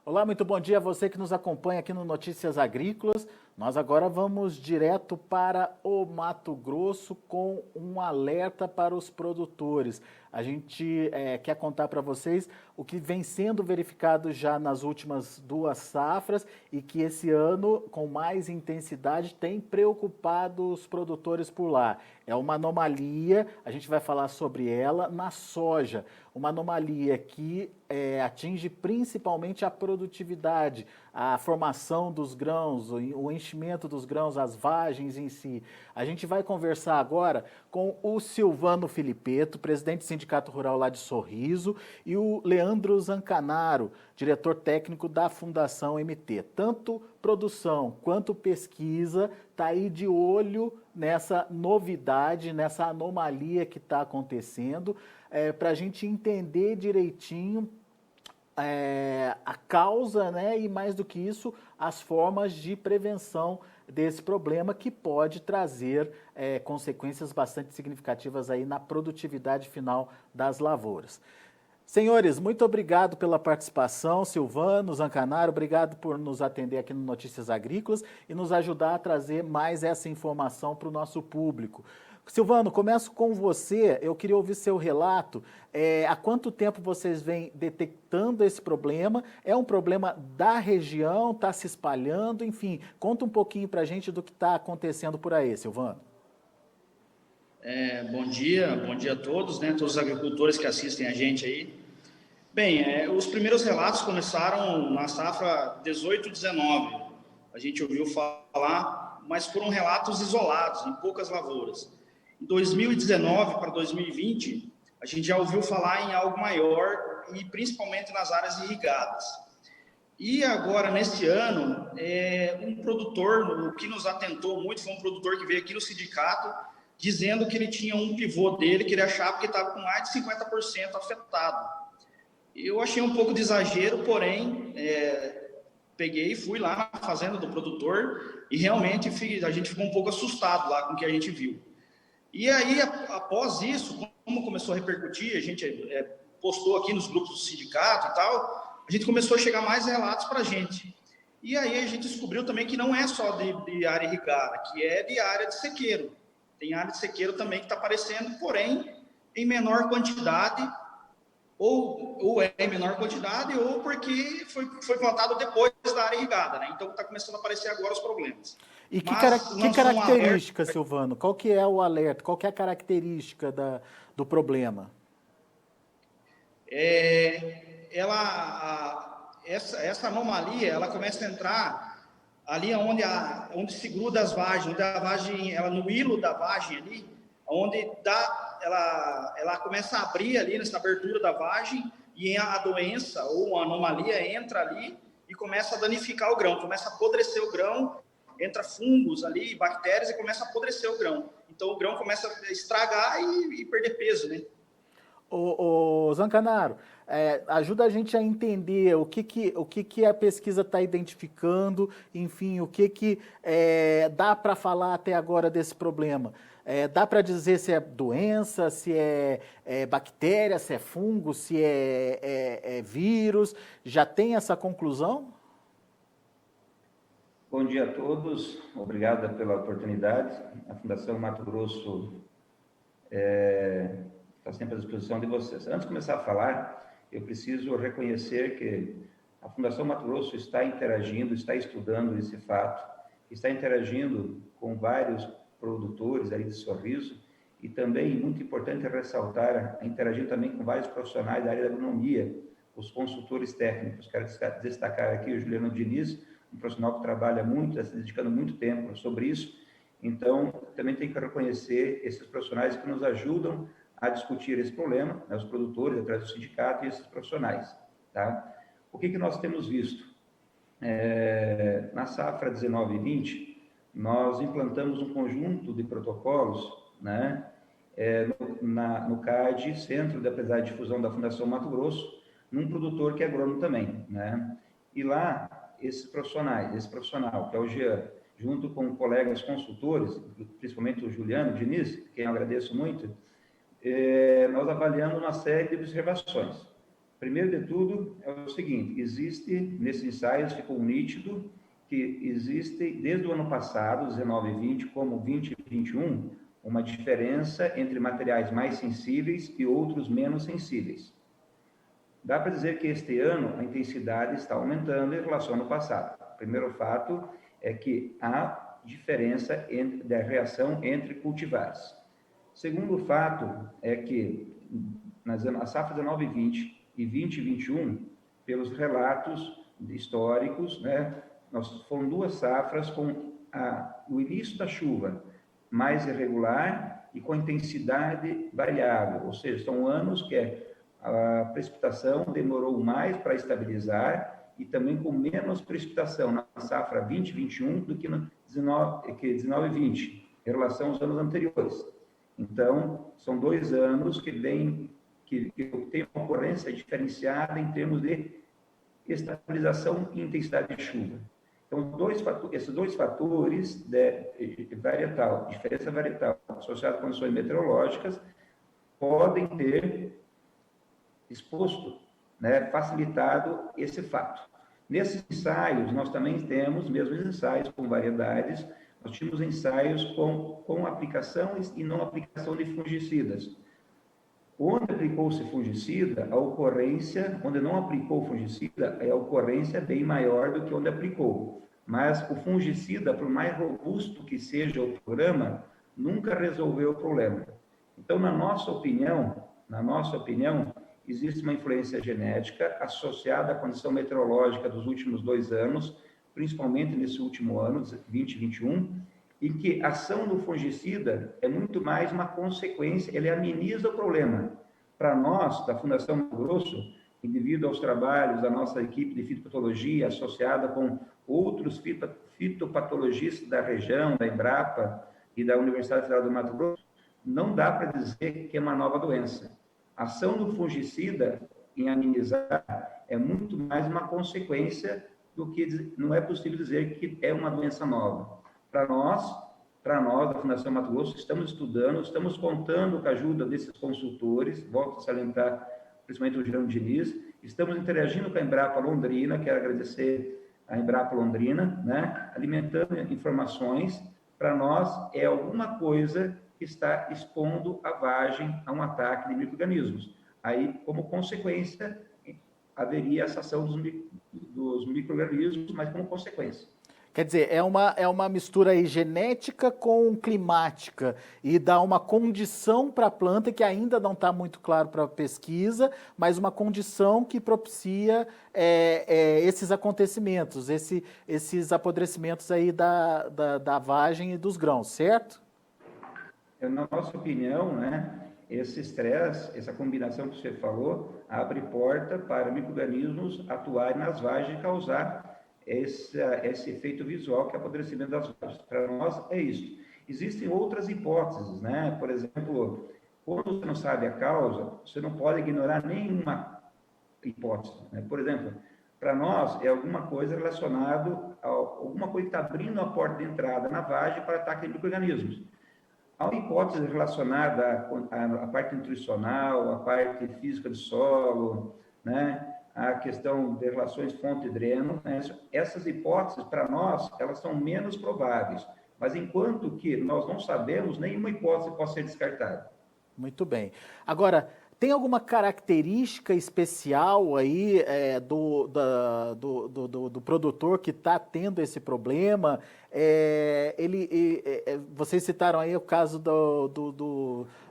Olá, muito bom dia a você que nos acompanha aqui no Notícias Agrícolas. Nós agora vamos direto para o Mato Grosso com um alerta para os produtores. A gente quer contar para vocês o que vem sendo verificado já nas últimas 2 safras e que esse ano, com mais intensidade, tem preocupado os produtores por lá. É uma anomalia, a gente vai falar sobre ela na soja. Uma anomalia que atinge principalmente a produtividade, a formação dos grãos, o enchimento dos grãos, as vagens em si. A gente vai conversar agora com o Silvano Filipeto, presidente do Sindicato Rural lá de Sorriso, e o Leandro Zancanaro, diretor técnico da Fundação MT. Tanto produção quanto pesquisa está aí de olho nessa novidade, nessa anomalia que está acontecendo, para a gente entender direitinho a causa, né, e mais do que isso, as formas de prevenção desse problema que pode trazer consequências bastante significativas aí na produtividade final das lavouras. Senhores, muito obrigado pela participação, Silvano, Zancanaro, obrigado por nos atender aqui no Notícias Agrícolas e nos ajudar a trazer mais essa informação para o nosso público. Silvano, começo com você, eu queria ouvir seu relato. Há quanto tempo vocês vêm detectando esse problema? É um problema da região, está se espalhando? Enfim, conta um pouquinho para a gente do que está acontecendo por aí, Silvano. Bom dia a todos, né? Todos os agricultores que assistem a gente aí. Bem, os primeiros relatos começaram na safra 18/19. A gente ouviu falar, mas foram relatos isolados, em poucas lavouras. Em 2019 para 2020, a gente já ouviu falar em algo maior e principalmente nas áreas irrigadas. E agora, neste ano, um produtor, o que nos atentou muito foi um produtor que veio aqui no sindicato, dizendo que ele tinha um pivô dele, que ele achava que estava com mais de 50% afetado. Eu achei um pouco de exagero, porém, peguei e fui lá na fazenda do produtor e realmente a gente ficou um pouco assustado lá com o que a gente viu. E aí, após isso, como começou a repercutir, a gente postou aqui nos grupos do sindicato e tal, a gente começou a chegar mais relatos para a gente. E aí a gente descobriu também que não é só de área irrigada, que é de área de sequeiro. Tem área de sequeiro também que está aparecendo, porém, em menor quantidade, ou é em menor quantidade, ou porque foi plantado depois da área irrigada, né? Então está começando a aparecer agora os problemas. E que característica, Silvano? Qual que é o alerta? Qual que é a característica do problema? Essa anomalia, ela começa a entrar ali onde se gruda as vagens, onde a vagem, ela no hilo da vagem ali, onde ela começa a abrir ali nessa abertura da vagem e a doença ou a anomalia entra ali e começa a danificar o grão, começa a apodrecer o grão, entra fungos ali, bactérias e começa a apodrecer o grão. Então o grão começa a estragar e perder peso, né? Ô Zancanaro, ajuda a gente a entender o que a pesquisa está identificando, enfim, o que dá para falar até agora desse problema. Dá para dizer se é doença, se é bactéria, se é fungo, se é vírus? Já tem essa conclusão? Bom dia a todos, obrigada pela oportunidade. A Fundação Mato Grosso está sempre à disposição de vocês. Antes de começar a falar, eu preciso reconhecer que a Fundação Mato Grosso está interagindo, está estudando esse fato, está interagindo com vários produtores aí de Sorriso e também, muito importante ressaltar, interagir também com vários profissionais da área da agronomia, os consultores técnicos. Quero destacar aqui o Juliano Diniz, um profissional que trabalha muito, está se dedicando muito tempo sobre isso. Então, também tem que reconhecer esses profissionais que nos ajudam a discutir esse problema, né, os produtores, atrás do sindicato e esses profissionais. Tá? O que nós temos visto? Na safra 19 e 20, nós implantamos um conjunto de protocolos, né, no CAD, Centro de Aprendizagem e Difusão da Fundação Mato Grosso, num produtor que é agrônomo também. Né? E lá, esse profissional, que é o Jean, junto com colegas consultores, principalmente o Juliano Diniz, quem eu agradeço muito, nós avaliamos uma série de observações. Primeiro de tudo, é o seguinte, existe, nesses ensaios ficou nítido que existe, desde o ano passado, 19 e 20, como 20 e 21, uma diferença entre materiais mais sensíveis e outros menos sensíveis. Dá para dizer que este ano a intensidade está aumentando em relação ao ano passado. O primeiro fato é que há diferença da reação entre cultivares. Segundo fato é que nas safra 19 e 20 e 20 e 21, pelos relatos históricos, né, foram duas safras com o início da chuva mais irregular e com intensidade variável, ou seja, são anos que a precipitação demorou mais para estabilizar e também com menos precipitação na safra 2021 do que no 19 e 20, em relação aos anos anteriores. Então, são 2 anos que tem uma ocorrência diferenciada em termos de estabilização e intensidade de chuva. Então, esses dois fatores diferença varietal associada a condições meteorológicas, podem ter exposto, né, facilitado esse fato. Nesses ensaios, nós também temos, mesmos ensaios com variedades, nós tínhamos ensaios com aplicação e não aplicação de fungicidas. Onde aplicou-se fungicida, a ocorrência, onde não aplicou fungicida, a ocorrência é bem maior do que onde aplicou. Mas o fungicida, por mais robusto que seja o programa, nunca resolveu o problema. Então, na nossa opinião, existe uma influência genética associada à condição meteorológica dos últimos 2 anos, principalmente nesse último ano, 2021, em que a ação do fungicida é muito mais uma consequência, ele ameniza o problema. Para nós, da Fundação Mato Grosso, e devido aos trabalhos da nossa equipe de fitopatologia, associada com outros fitopatologistas da região, da Embrapa e da Universidade Federal do Mato Grosso, não dá para dizer que é uma nova doença. A ação do fungicida em amenizar é muito mais uma consequência do que não é possível dizer que é uma doença nova. Para nós da Fundação Mato Grosso, estamos estudando, estamos contando com a ajuda desses consultores, volto a salientar, principalmente o Gerando Diniz, estamos interagindo com a Embrapa Londrina, quero agradecer a Embrapa Londrina, né, alimentando informações. Para nós é alguma coisa que está expondo a vagem a um ataque de micro-organismos. Aí, como consequência, haveria essa ação dos micro-organismos, mas como consequência. Quer dizer, é uma mistura aí genética com climática e dá uma condição para a planta que ainda não está muito claro para a pesquisa, mas uma condição que propicia esses acontecimentos, esses apodrecimentos aí da vagem e dos grãos, certo? Na nossa opinião, né, esse estresse, essa combinação que você falou, abre porta para micro-organismos atuarem nas vagens e causar esse efeito visual que é o apodrecimento das vagens. Para nós é isso. Existem outras hipóteses, né? Por exemplo, quando você não sabe a causa, você não pode ignorar nenhuma hipótese, né? Por exemplo, para nós é alguma coisa relacionada a alguma coisa que está abrindo a porta de entrada na vagem para ataque de micro-organismos. Há uma hipótese relacionada à parte nutricional, à parte física do solo, né? A questão de relações fonte-dreno, né? Essas hipóteses, para nós, elas são menos prováveis, mas enquanto que nós não sabemos, nenhuma hipótese pode ser descartada. Muito bem. Agora, tem alguma característica especial aí do produtor que está tendo esse problema? Vocês citaram aí o caso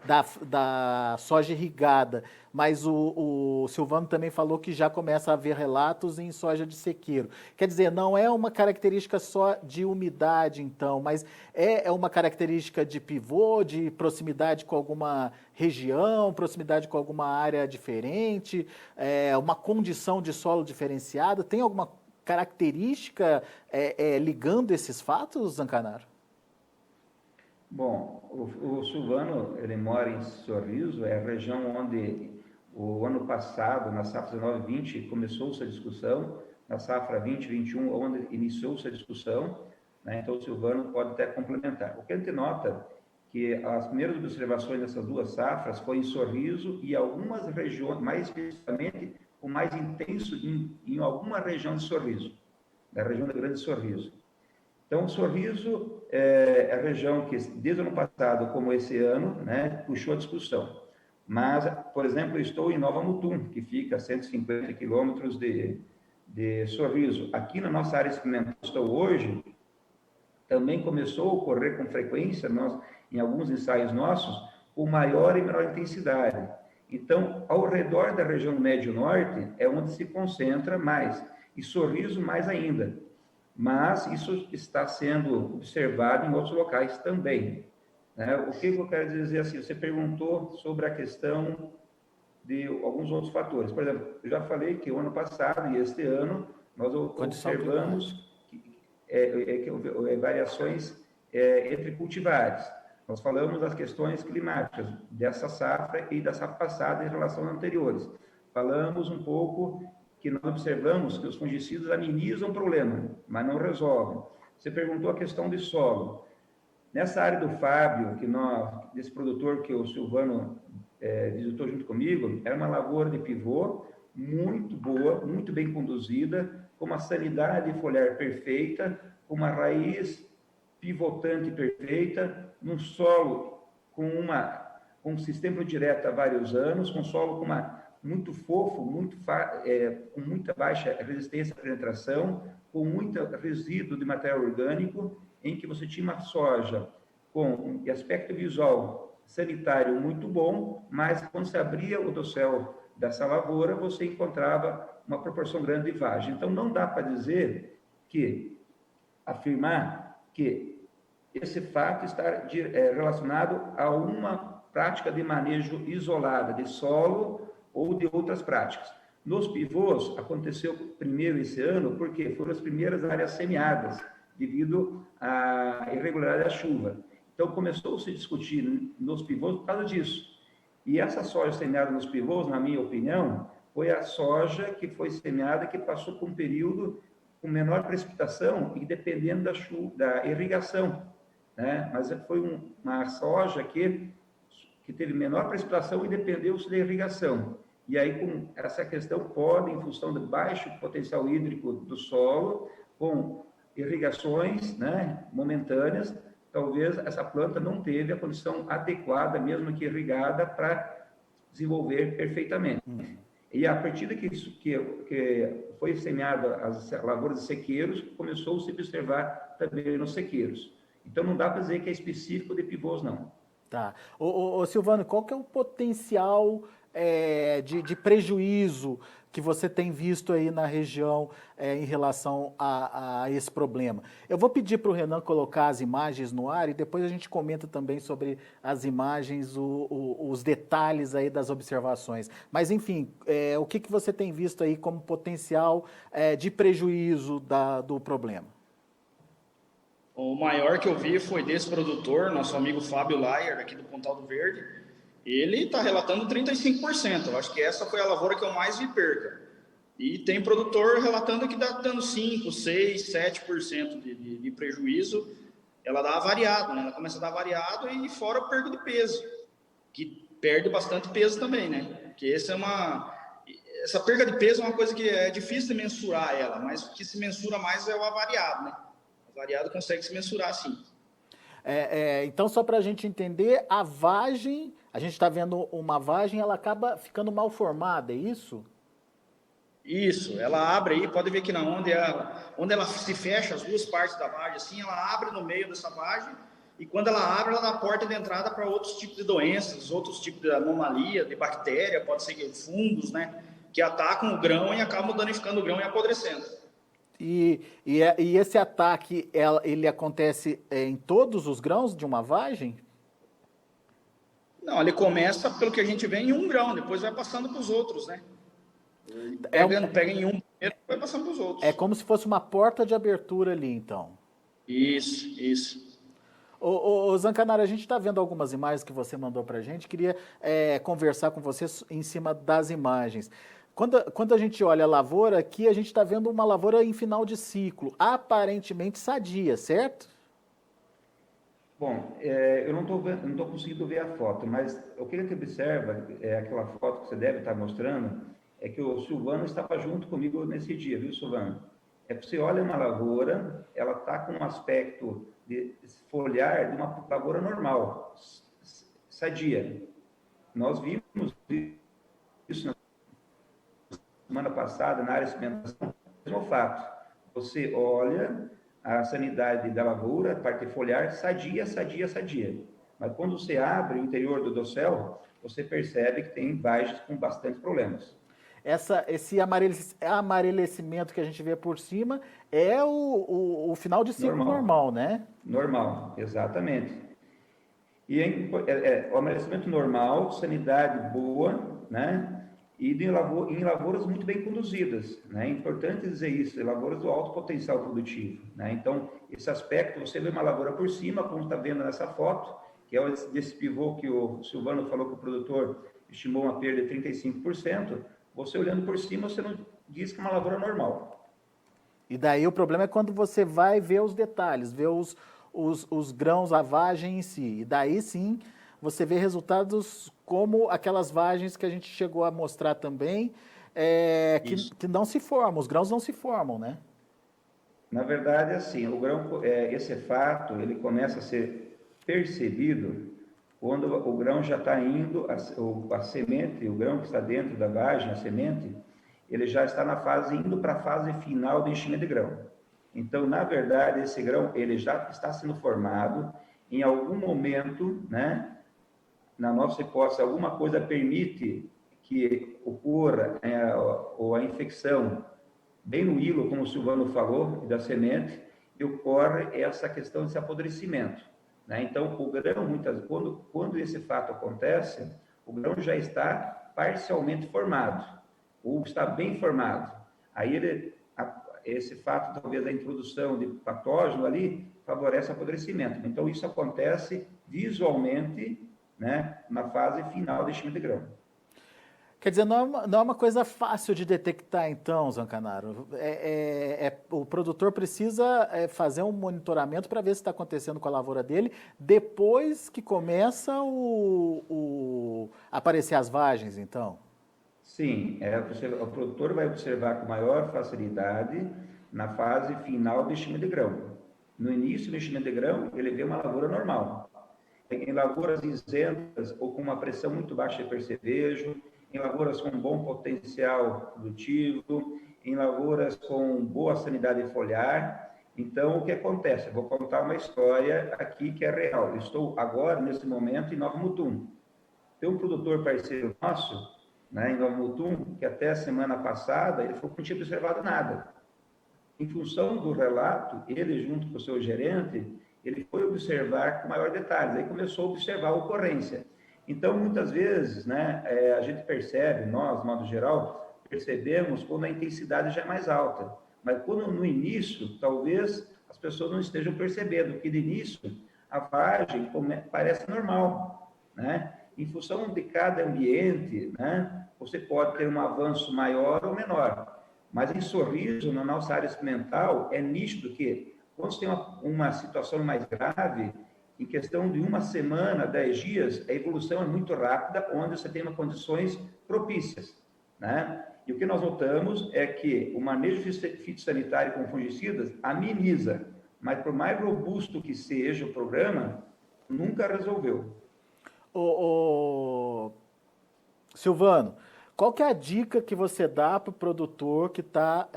da soja irrigada, mas o Silvano também falou que já começa a haver relatos em soja de sequeiro. Quer dizer, não é uma característica só de umidade, então, mas é uma característica de pivô, de proximidade com alguma região, proximidade com alguma área diferente, uma condição de solo diferenciada? Tem alguma característica ligando esses fatos, Zancanaro? Bom, o Silvano, ele mora em Sorriso, é a região onde o ano passado, na safra 19-20, começou-se a discussão, na safra 20-21, onde iniciou-se a discussão, né? Então o Silvano pode até complementar. O que a gente nota que as primeiras observações dessas duas safras foi em Sorriso e algumas regiões, mais especificamente o mais intenso em alguma região de Sorriso, da região do Grande Sorriso. Então, o Sorriso é a região que, desde o ano passado, como esse ano, né, puxou a discussão. Mas, por exemplo, eu estou em Nova Mutum, que fica a 150 quilômetros de Sorriso. Aqui na nossa área experimental estou hoje, também começou a ocorrer com frequência, em alguns ensaios nossos, com maior e menor intensidade. Então, ao redor da região médio-norte é onde se concentra mais, e Sorriso mais ainda. Mas isso está sendo observado em outros locais também, né? O que eu quero dizer assim, você perguntou sobre a questão de alguns outros fatores. Por exemplo, eu já falei que o ano passado e este ano nós observamos variações entre cultivares. Nós falamos das questões climáticas dessa safra e da safra passada em relação às anteriores. Falamos um pouco que nós observamos que os fungicidas amenizam o problema, mas não resolvem. Você perguntou a questão de solo. Nessa área do Fábio, desse produtor que o Silvano visitou junto comigo, era uma lavoura de pivô muito boa, muito bem conduzida, com uma sanidade foliar perfeita, com uma raiz pivotante perfeita, num solo com um sistema direto há vários anos, com solo muito fofo, com muita baixa resistência à penetração, com muito resíduo de material orgânico, em que você tinha uma soja com um aspecto visual sanitário muito bom, mas quando você abria o dossel dessa lavoura, você encontrava uma proporção grande de vagem. Então, não dá para afirmar que esse fato está relacionado a uma prática de manejo isolada de solo ou de outras práticas. Nos pivôs, aconteceu primeiro esse ano, porque foram as primeiras áreas semeadas, devido à irregularidade da chuva. Então, começou a se discutir nos pivôs por causa disso. E essa soja semeada nos pivôs, na minha opinião, foi a soja que foi semeada, que passou por um período com menor precipitação e dependendo da irrigação, né? Mas foi uma soja que teve menor precipitação e dependeu-se da irrigação. E aí, com essa questão, pode, em função do baixo potencial hídrico do solo, com irrigações, né, momentâneas, talvez essa planta não teve a condição adequada, mesmo que irrigada, para desenvolver perfeitamente. E a partir que foi semeada as lavouras de sequeiros, começou a se observar também nos sequeiros. Então, não dá para dizer que é específico de pivôs, não. Tá. Ô, Silvano, qual que é o potencial de prejuízo que você tem visto aí na região em relação a esse problema? Eu vou pedir para o Renan colocar as imagens no ar e depois a gente comenta também sobre as imagens, os detalhes aí das observações. Mas, enfim, o que você tem visto aí como potencial de prejuízo do problema? O maior que eu vi foi desse produtor, nosso amigo Fábio Laier, aqui do Pontal do Verde. Ele está relatando 35%. Eu acho que essa foi a lavoura que eu mais vi perca. E tem produtor relatando que está dando 5%, 6%, 7% de prejuízo. Ela dá variado, né? Ela começa a dar variado e fora a perda de peso, que perde bastante peso também, né? Porque essa perda de peso é uma coisa que é difícil de mensurar ela, mas o que se mensura mais é o avariado, né? O avariado consegue se mensurar, sim. Então, só para a gente entender, a vagem, a gente está vendo uma vagem, ela acaba ficando mal formada, é isso? Isso, ela abre aí, pode ver que onde ela se fecha, as duas partes da vagem, assim, ela abre no meio dessa vagem, e quando ela abre, ela dá a porta de entrada para outros tipos de doenças, outros tipos de anomalia, de bactéria, pode ser fungos, né, que atacam o grão e acabam danificando o grão e apodrecendo. E esse ataque, ele acontece em todos os grãos de uma vagem? Não, ele começa, pelo que a gente vê, em um grão, depois vai passando para os outros, né? Pega em um primeiro e vai passando para os outros. É como se fosse uma porta de abertura ali, então. Isso. Ô Zancanaro, a gente está vendo algumas imagens que você mandou para a gente, queria conversar com você em cima das imagens. Quando a gente olha a lavoura, aqui a gente está vendo uma lavoura em final de ciclo, aparentemente sadia, certo? Bom, eu não estou conseguindo ver a foto, mas o que a gente observa é aquela foto que você deve estar mostrando, é que o Silvano estava junto comigo nesse dia, viu, Silvano? É que você olha uma lavoura, ela está com um aspecto de foliar de uma lavoura normal, sadia. Nós vimos isso na semana passada na área de cimentação, mesmo fato. Você olha a sanidade da lavoura, a parte foliar, sadia, sadia, sadia. Mas quando você abre o interior do dossel, você percebe que tem vagens com bastante problemas. Esse amarelecimento que a gente vê por cima é o final de ciclo normal, né? Normal, exatamente. E o amarelecimento normal, sanidade boa, né? E em lavouras muito bem conduzidas, né? É importante dizer isso, lavouras do alto potencial produtivo, né? Então, esse aspecto, você vê uma lavoura por cima, como está vendo nessa foto, que é desse pivô que o Silvano falou que o produtor estimou uma perda de 35%, você olhando por cima, você não diz que é uma lavoura normal. E daí o problema é quando você vai ver os detalhes, ver os grãos, a vagem em si. E daí sim você vê resultados como aquelas vagens que a gente chegou a mostrar também, que não se formam, os grãos não se formam, né? Na verdade, assim, o grão, esse fato, ele começa a ser percebido quando o grão já está indo, a semente, o grão que está dentro da vagem, a semente, ele já está indo para a fase final do enchimento de grão. Então, na verdade, esse grão, ele já está sendo formado, em algum momento, né, na nossa hipótese, alguma coisa permite que ocorra ou a infecção bem no hilo, como o Silvano falou, da semente, e ocorre essa questão desse apodrecimento, né? Então, o grão, quando esse fato acontece, o grão já está parcialmente formado, ou está bem formado. Aí, esse fato, talvez, da introdução de patógeno ali, favorece o apodrecimento. Então, isso acontece visualmente, né, na fase final do enchimento de grão. Quer dizer, não é uma coisa fácil de detectar, então, Zancanaro. O produtor precisa fazer um monitoramento para ver se está acontecendo com a lavoura dele depois que começa aparecer as vagens, então. Sim, o produtor vai observar com maior facilidade na fase final do enchimento de grão. No início do enchimento de grão, ele vê uma lavoura normal. Em lavouras isentas ou com uma pressão muito baixa de percevejo, em lavouras com bom potencial produtivo, em lavouras com boa sanidade foliar. Então, o que acontece? Eu vou contar uma história aqui que é real. Eu estou agora, nesse momento, em Nova Mutum. Tem um produtor parceiro nosso, né, em Nova Mutum, que até a semana passada, ele falou que não tinha observado nada. Em função do relato, ele, junto com o seu gerente, ele foi observar com maior detalhes, aí começou a observar a ocorrência. Então, muitas vezes, né, a gente percebe, nós, de modo geral, percebemos quando a intensidade já é mais alta. Mas quando no início, talvez as pessoas não estejam percebendo, porque de início a vagem parece normal, né? Em função de cada ambiente, né, você pode ter um avanço maior ou menor. Mas em Sorriso, na nossa área experimental, é nítido que quando você tem uma situação mais grave, em questão de uma semana, 10 dias, a evolução é muito rápida, onde você tem condições propícias, né? E o que nós notamos é que o manejo fitossanitário com fungicidas ameniza, mas por mais robusto que seja o programa, nunca resolveu. Silvano, qual que é a dica que você dá para o produtor que está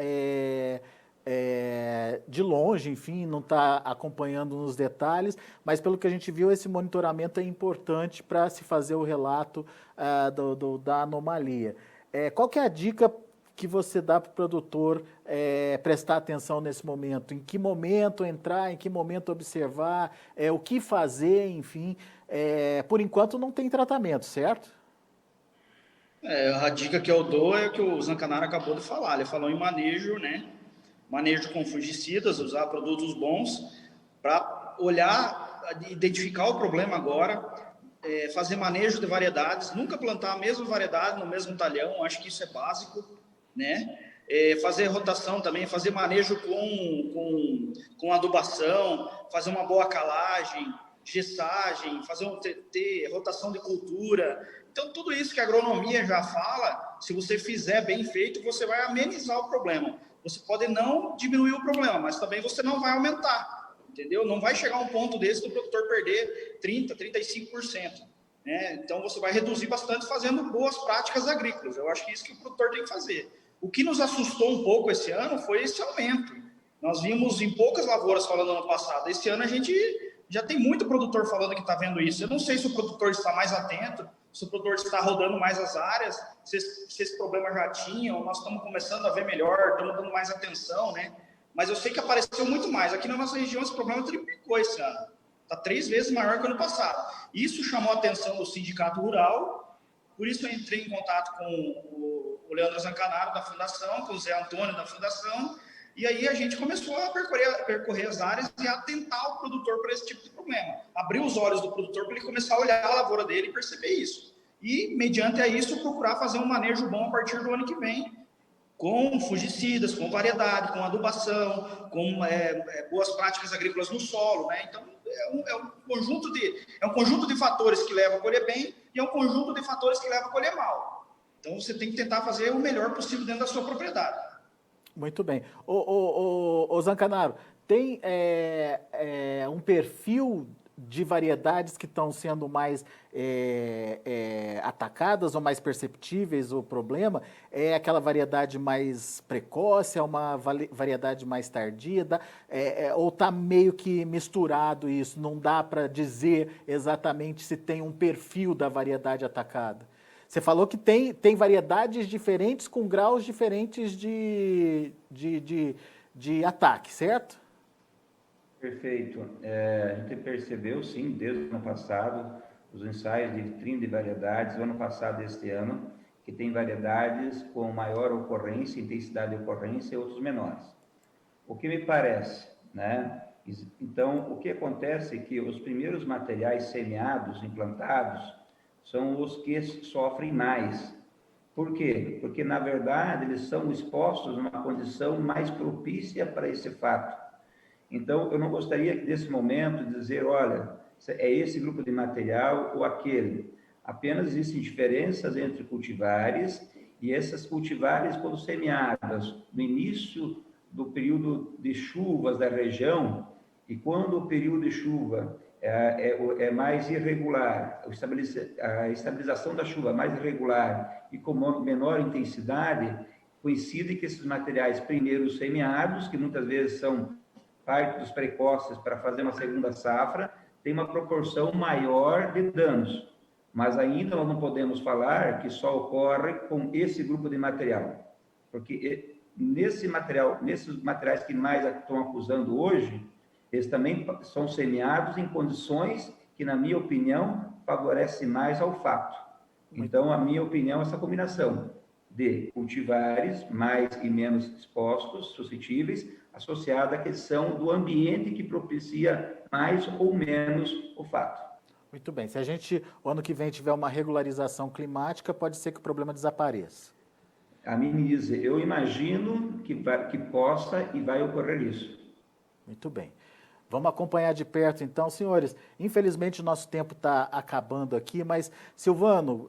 de longe, enfim, não está acompanhando nos detalhes, mas pelo que a gente viu, esse monitoramento é importante para se fazer o relato da anomalia. Qual que é a dica que você dá para o produtor prestar atenção nesse momento? Em que momento entrar, em que momento observar, o que fazer, enfim. Por enquanto não tem tratamento, certo? A dica que eu dou é o que o Zancanaro acabou de falar. Ele falou em manejo, né? Manejo com fungicidas, usar produtos bons para olhar, identificar o problema agora, fazer manejo de variedades, nunca plantar a mesma variedade no mesmo talhão, acho que isso é básico, né? Fazer rotação também, fazer manejo com adubação, fazer uma boa calagem, gessagem, ter rotação de cultura. Então, tudo isso que a agronomia já fala, se você fizer bem feito, você vai amenizar o problema. Você pode não diminuir o problema, mas também você não vai aumentar, entendeu? Não vai chegar a um ponto desse do produtor perder 30%, 35%. Né? Então, você vai reduzir bastante fazendo boas práticas agrícolas. Eu acho que é isso que o produtor tem que fazer. O que nos assustou um pouco esse ano foi esse aumento. Nós vimos em poucas lavouras falando no ano passado. Esse ano a gente já tem muito produtor falando que está vendo isso. Eu não sei se o produtor está mais atento, se o produtor está rodando mais as áreas, se esse problema já tinha, ou nós estamos começando a ver melhor, estamos dando mais atenção, né? Mas eu sei que apareceu muito mais. Aqui na nossa região esse problema triplicou esse ano. Está 3 vezes maior que o ano passado. Isso chamou a atenção do Sindicato Rural, por isso eu entrei em contato com o Leandro Zancanaro da Fundação, com o Zé Antônio da Fundação, e aí a gente começou a percorrer as áreas e atentar o produtor para esse tipo de problema. Abrir os olhos do produtor para ele começar a olhar a lavoura dele e perceber isso. E, mediante a isso, procurar fazer um manejo bom a partir do ano que vem, com fungicidas, com variedade, com adubação, com boas práticas agrícolas no solo, né? Então, é um conjunto de fatores que leva a colher bem e é um conjunto de fatores que leva a colher mal. Então, você tem que tentar fazer o melhor possível dentro da sua propriedade. Muito bem. Ô Zancanaro, tem um perfil de variedades que estão sendo mais atacadas ou mais perceptíveis o problema? É aquela variedade mais precoce, é uma variedade mais tardia? Ou está meio que misturado isso? Não dá para dizer exatamente se tem um perfil da variedade atacada? Você falou que tem variedades diferentes com graus diferentes de ataque, certo? Perfeito. A gente percebeu, sim, desde o ano passado, os ensaios de trim de variedades, o ano passado e este ano, que tem variedades com maior ocorrência, intensidade de ocorrência e outros menores. O que me parece, né? Então, o que acontece é que os primeiros materiais semeados, implantados, são os que sofrem mais. Por quê? Porque, na verdade, eles são expostos numa condição mais propícia para esse fato. Então, eu não gostaria, nesse momento, de dizer, olha, é esse grupo de material ou aquele. Apenas existem diferenças entre cultivares, e essas cultivares, quando semeadas no início do período de chuvas da região, e quando o período de chuva é mais irregular, a estabilização da chuva mais irregular e com menor intensidade, coincide que esses materiais primeiros semeados, que muitas vezes são parte dos precoces para fazer uma segunda safra, tem uma proporção maior de danos. Mas ainda nós não podemos falar que só ocorre com esse grupo de material, porque nesses materiais que mais estão acusando hoje, eles também são semeados em condições que, na minha opinião, favorecem mais ao fato. Então, a minha opinião é essa combinação de cultivares mais e menos expostos, suscetíveis, associada à questão do ambiente que propicia mais ou menos o fato. Muito bem. Se a gente, o ano que vem, tiver uma regularização climática, pode ser que o problema desapareça. Ameniza. Eu imagino que possa e vai ocorrer isso. Muito bem. Vamos acompanhar de perto, então, senhores. Infelizmente, o nosso tempo está acabando aqui, mas, Silvano,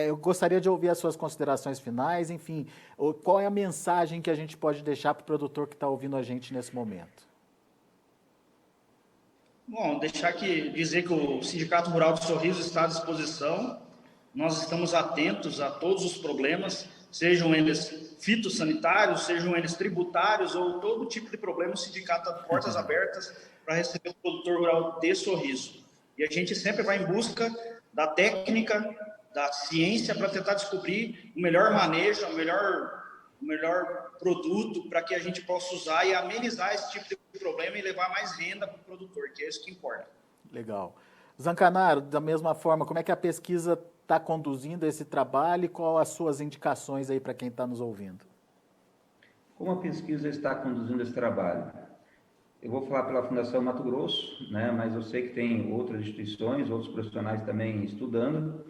eu gostaria de ouvir as suas considerações finais. Enfim, qual é a mensagem que a gente pode deixar para o produtor que está ouvindo a gente nesse momento? Bom, dizer que o Sindicato Rural de Sorriso está à disposição. Nós estamos atentos a todos os problemas, sejam eles fitossanitários, sejam eles tributários ou todo tipo de problema. O sindicato está de portas abertas para receber o produtor rural de Sorriso. E a gente sempre vai em busca da técnica, da ciência, para tentar descobrir o melhor manejo, o melhor produto para que a gente possa usar e amenizar esse tipo de problema e levar mais renda para o produtor, que é isso que importa. Legal. Zancanaro, da mesma forma, como é que a pesquisa está conduzindo esse trabalho e qual as suas indicações aí para quem está nos ouvindo? Como a pesquisa está conduzindo esse trabalho? Eu vou falar pela Fundação Mato Grosso, né, mas eu sei que tem outras instituições, outros profissionais também estudando.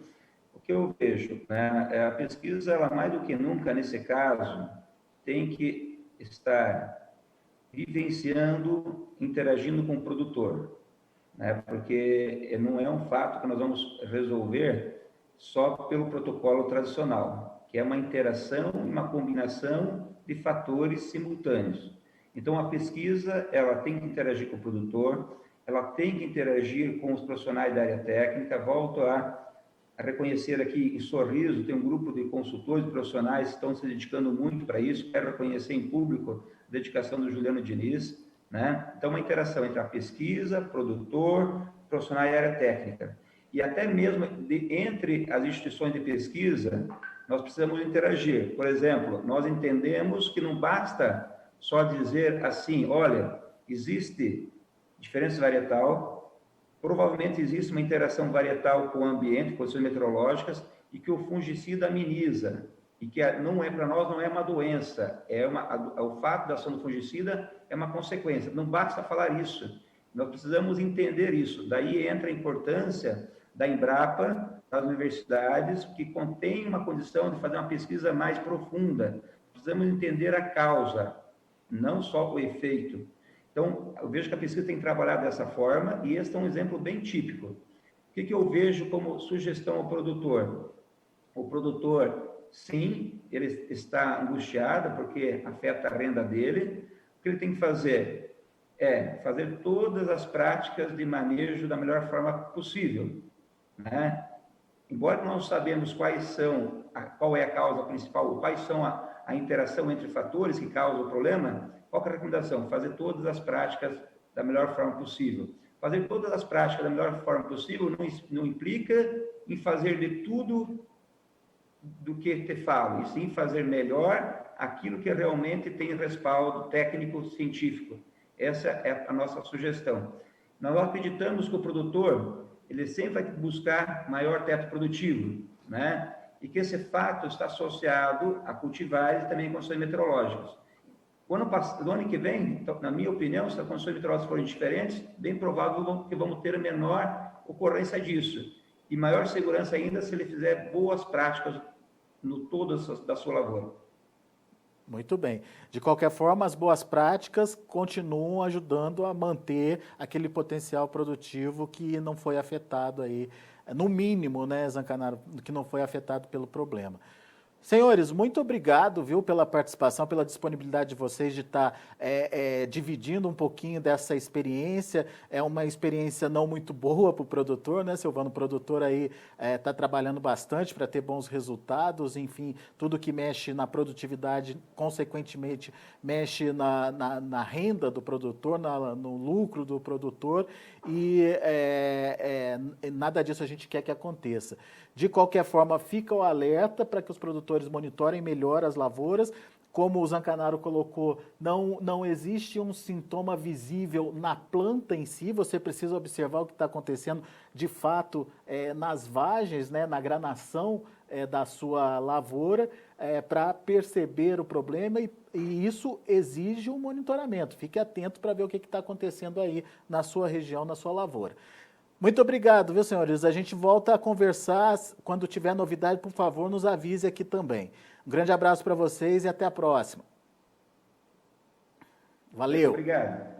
O que eu vejo, né, a pesquisa, ela mais do que nunca, nesse caso, tem que estar vivenciando, interagindo com o produtor. né? Porque não é um fato que nós vamos resolver só pelo protocolo tradicional, que é uma interação, uma combinação de fatores simultâneos. Então, a pesquisa, ela tem que interagir com o produtor, ela tem que interagir com os profissionais da área técnica. Volto a reconhecer aqui em Sorriso, tem um grupo de consultores profissionais que estão se dedicando muito para isso. Quero reconhecer em público a dedicação do Juliano Diniz, né? Então, uma interação entre a pesquisa, produtor, profissional e área técnica. E até mesmo entre as instituições de pesquisa, nós precisamos interagir. Por exemplo, nós entendemos que não basta só dizer assim, olha, existe diferença varietal, provavelmente existe uma interação varietal com o ambiente, condições meteorológicas, e que o fungicida ameniza, e que não é, para nós, não é uma doença, o fato da ação do fungicida é uma consequência. Não basta falar isso, nós precisamos entender isso. Daí entra a importância da Embrapa, das universidades, que contém uma condição de fazer uma pesquisa mais profunda. Precisamos entender a causa, não só o efeito. Então, eu vejo que a pesquisa tem que trabalhar dessa forma, e este é um exemplo bem típico. O que eu vejo como sugestão ao produtor? O produtor, sim, ele está angustiado porque afeta a renda dele. O que ele tem que fazer é fazer todas as práticas de manejo da melhor forma possível, né? Embora não sabemos qual é a causa principal, quais são a interação entre fatores que causam o problema, qual é a recomendação? Fazer todas as práticas da melhor forma possível. Fazer todas as práticas da melhor forma possível não implica em fazer de tudo do que te falo, e sim fazer melhor aquilo que realmente tem respaldo técnico científico. Essa é a nossa sugestão. Nós acreditamos que o produtor, ele sempre vai buscar maior teto produtivo, né? E que esse fato está associado a cultivares e também condições meteorológicas. No ano que vem, então, na minha opinião, se as condições meteorológicas forem diferentes, bem provável que vamos ter menor ocorrência disso. E maior segurança ainda se ele fizer boas práticas no todo da sua lavoura. Muito bem. De qualquer forma, as boas práticas continuam ajudando a manter aquele potencial produtivo que não foi afetado aí, no mínimo, né, Zancanaro, que não foi afetado pelo problema. Senhores, muito obrigado, viu, pela participação, pela disponibilidade de vocês de estar dividindo um pouquinho dessa experiência. É uma experiência não muito boa para o produtor, né, Silvano? O produtor aí está trabalhando bastante para ter bons resultados, enfim, tudo que mexe na produtividade, consequentemente, mexe na renda do produtor, no lucro do produtor, e nada disso a gente quer que aconteça. De qualquer forma, fica o alerta para que os produtores monitorem melhor as lavouras. Como o Zancanaro colocou, não existe um sintoma visível na planta em si, você precisa observar o que está acontecendo de fato nas vagens, né, na granação da sua lavoura, para perceber o problema, e isso exige um monitoramento. Fique atento para ver o que está acontecendo aí na sua região, na sua lavoura. Muito obrigado, viu, senhores? A gente volta a conversar. Quando tiver novidade, por favor, nos avise aqui também. Um grande abraço para vocês e até a próxima. Valeu. Muito obrigado.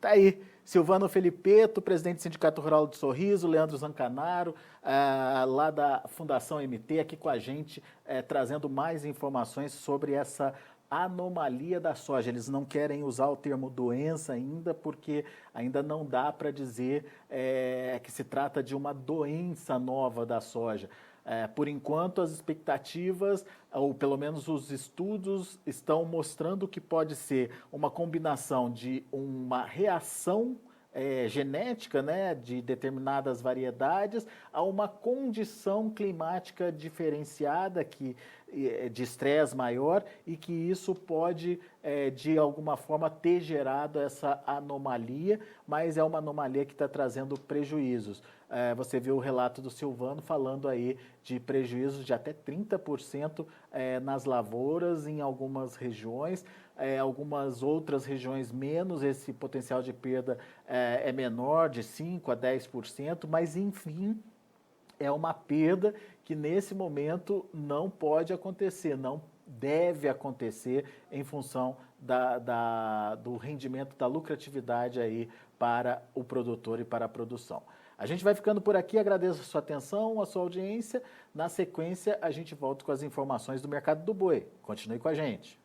Tá aí, Silvano Felipeto, presidente do Sindicato Rural de Sorriso, Leandro Zancanaro, lá da Fundação MT, aqui com a gente, trazendo mais informações sobre essa anomalia da soja. Eles não querem usar o termo doença ainda, porque ainda não dá para dizer que se trata de uma doença nova da soja. Por enquanto, as expectativas, ou pelo menos os estudos, estão mostrando que pode ser uma combinação de uma reação genética, né, de determinadas variedades a uma condição climática diferenciada de estresse maior, e que isso pode, de alguma forma, ter gerado essa anomalia, mas é uma anomalia que está trazendo prejuízos. Você viu o relato do Silvano falando aí de prejuízos de até 30% nas lavouras em algumas regiões, algumas outras regiões menos, esse potencial de perda é menor, de 5% a 10%, mas enfim, é uma perda que nesse momento não pode acontecer, não deve acontecer em função do rendimento, da lucratividade aí para o produtor e para a produção. A gente vai ficando por aqui, agradeço a sua atenção, a sua audiência. Na sequência, a gente volta com as informações do mercado do boi. Continue com a gente.